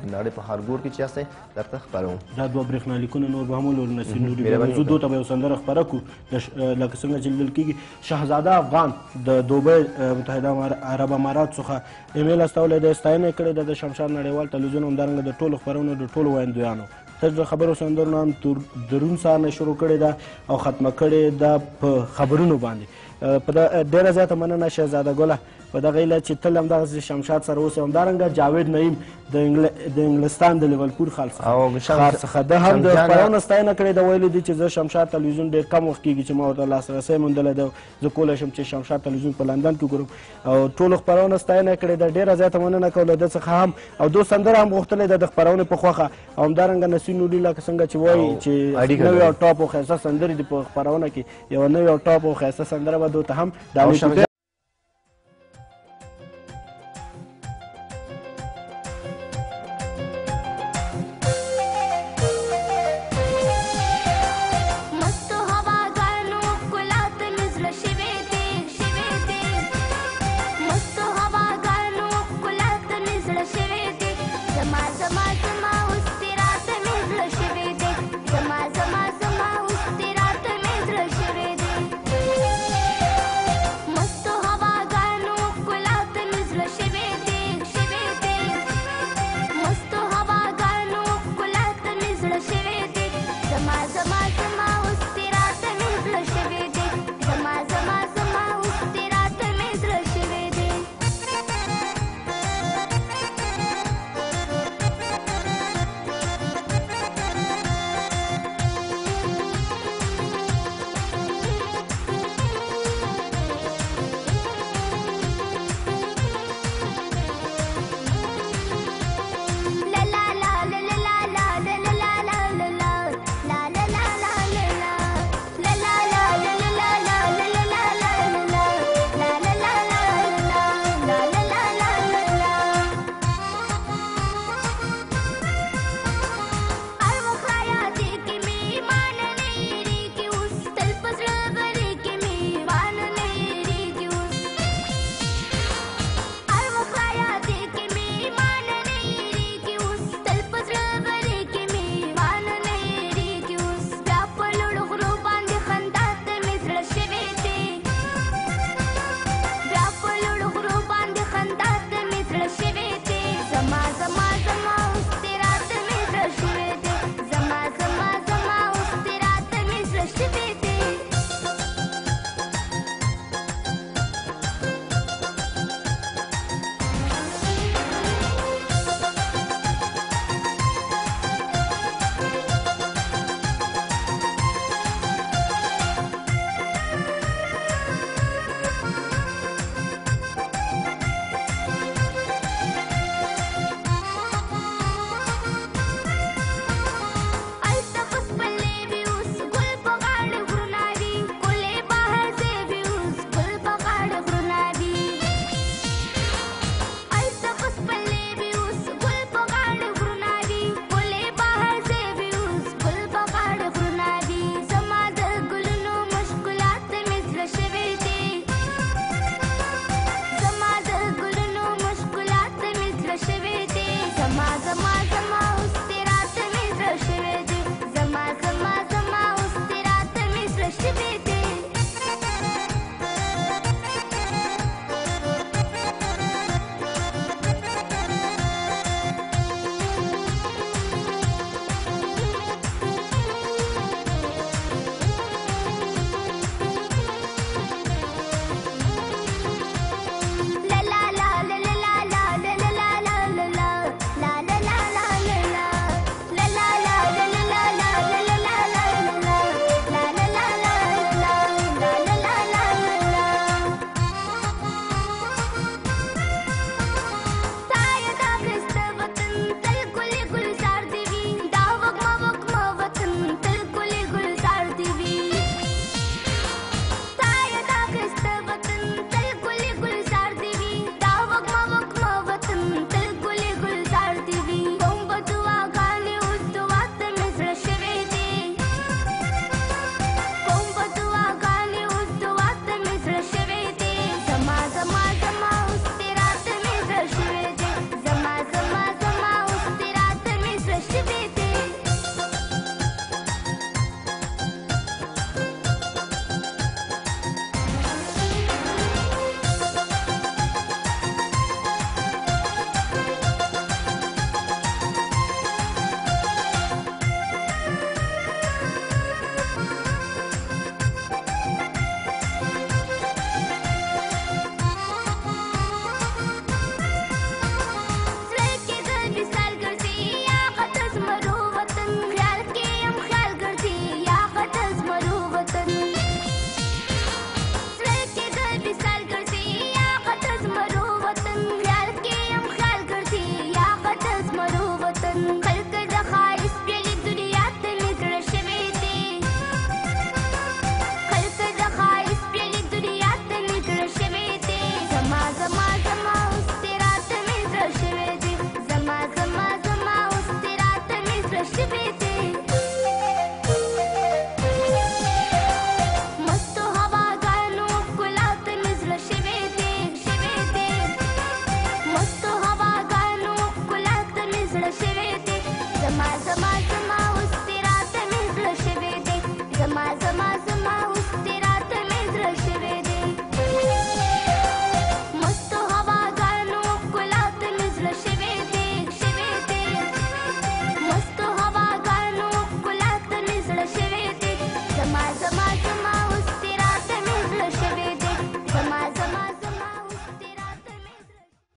نړۍ په هر ګور کې چې یاستئ درته خپروم. دا دوه برېښنالیکونه نور به هم ولولو نصیر نوري بیا موضوع دوی ته به یو سندره خپره کړو لکه څنګه چې لیدل کېږي. شهزاده افغان د دوبۍ متحده عرب امارات څخه ایمیل استولی دی، ستاینه یې کړې ده د شمشاد نړیوال تلویزیون همدارنګه د ټولو خپرونو د ټولو ویندویانو. د خبرو سندرو نه هم درون سهار نه شروع کړې ده او ختمه کړې ده په خبرونو باندې. په ډېره زیاته مننه شهزاده ګله په دغه هیله چې تل همدغسې شمشاد سره اوسئ. همدارنګه جاوید نعیم د انګلستان د لیورپول ښار څخه ده هم د خپرونو ستاینه کړې ده، ویلي دي چې زه شمشاد تلویزیون ډېر کم وخت کېږي چې ما ورته لاسرسی موندلی دی، زه کولی شم چې شمشاد تلویزیون په لندن کې ګورم او ټولو خپرونو ستاینه کړې ده. ډېره زیاته مننه کوم له ده څخه هم او دو سندره هم غوښتلې ده د خپرونې په خوښه او همدارنګه نصیر نوري لکه څنګه چې وایي چې نوې او ټاپ او ښایسته سندرې دي په خپرونه کې، یوه نوې او ټاپ او ښایسته سندره به دوی ته هم ډالۍ زما